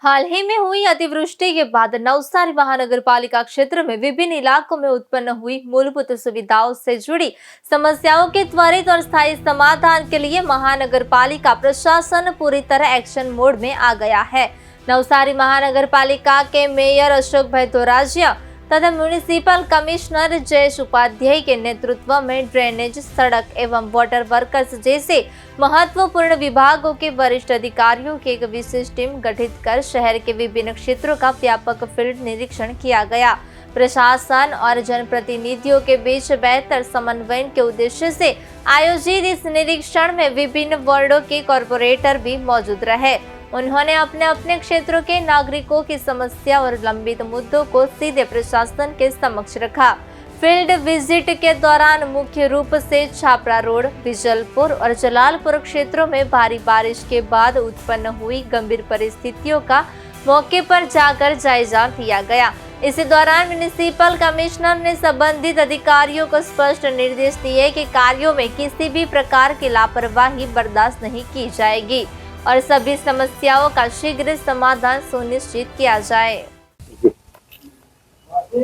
हाल ही में हुई अतिवृष्टि के बाद नवसारी महानगर पालिका क्षेत्र में विभिन्न इलाकों में उत्पन्न हुई मूलभूत सुविधाओं से जुड़ी समस्याओं के त्वरित और स्थायी समाधान के लिए महानगर पालिका प्रशासन पूरी तरह एक्शन मोड में आ गया है। नवसारी महानगर पालिका के मेयर अशोक भाई दोराजिया तथा म्यूनिसिपल कमिश्नर जयेश उपाध्याय के नेतृत्व में ड्रेनेज, सड़क एवं वाटर वर्कर्स जैसे महत्वपूर्ण विभागों के वरिष्ठ अधिकारियों की एक विशेष टीम गठित कर शहर के विभिन्न क्षेत्रों का व्यापक फील्ड निरीक्षण किया गया। प्रशासन और जनप्रतिनिधियों के बीच बेहतर समन्वय के उद्देश्य से आयोजित इस निरीक्षण में विभिन्न वार्डों के कॉर्पोरेटर भी मौजूद रहे। उन्होंने अपने अपने क्षेत्रों के नागरिकों की समस्या और लंबित मुद्दों को सीधे प्रशासन के समक्ष रखा। फील्ड विजिट के दौरान मुख्य रूप से छापरा रोड, बिजलपुर और जलालपुर क्षेत्रों में भारी बारिश के बाद उत्पन्न हुई गंभीर परिस्थितियों का मौके पर जाकर जायजा लिया गया। इसी दौरान म्यूनिसिपल कमिश्नर ने संबंधित अधिकारियों को स्पष्ट निर्देश दिए कि कार्यों में किसी भी प्रकार की लापरवाही बर्दाश्त नहीं की जाएगी और सभी समस्याओं का शीघ्र समाधान सुनिश्चित किया जाए।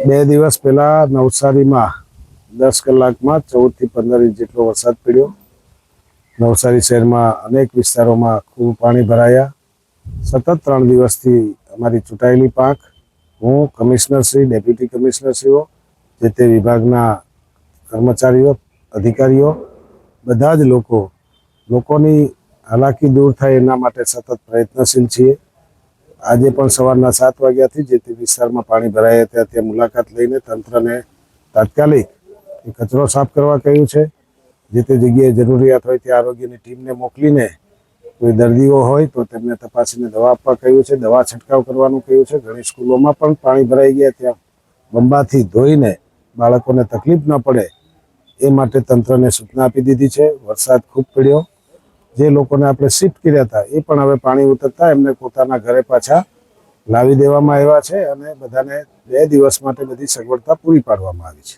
2 દિવસ પહેલા નવસારીમાં 10 કલાકમાં 14 થી 15 ઇંચ જેટલો વરસાદ પડ્યો। નવસારી શહેરમાં અનેક વિસ્તારોમાં ખૂબ પાણી ભરાયા। સતત 3 દિવસથી અમારી ચૂંટાયેલી પાંખ, હું, કમિશનરશ્રી, ડેપ્યુટી કમિશનરશ્રીઓ, જે તે વિભાગના કર્મચારીઓ, અધિકારીઓ, બધા જ લોકોની હાલાકી दूर થાય એના માટે સતત પ્રયત્નશીલ છીએ। આજે પણ સવારના 7 વાગ્યાથી જે તે વિસ્તારમાં પાણી ભરાયા હતા ત્યાં મુલાકાત લઈને તંત્રને તાત્કાલિક કચરો સાફ કરવા કહ્યું છે। જે તે જગ્યાએ જરૂરિયાત હોય ત્યાં આરોગ્યની ટીમને મોકલીને કોઈ દર્દીઓ હોય તો તેમને તપાસીને દવા આપવા કહ્યું છે, દવા છંટકાવ કરવાનું કહ્યું છે। ઘણી સ્કૂલોમાં પણ પાણી ભરાઈ ગયા ત્યાં બંબાથી ધોઈને બાળકોને તકલીફ ન પડે એ માટે તંત્રને સૂચના આપી દીધી છે। વરસાદ ખૂબ પડ્યો, જે લોકોને આપણે શિફ્ટ કર્યા હતા એ પણ હવે પાણી ઉતરતા એમને પોતાના ઘરે પાછા લાવી દેવામાં આવ્યા છે અને બધાને 2 દિવસ માટે બધી સગવડતા પૂરી પાડવામાં આવી છે।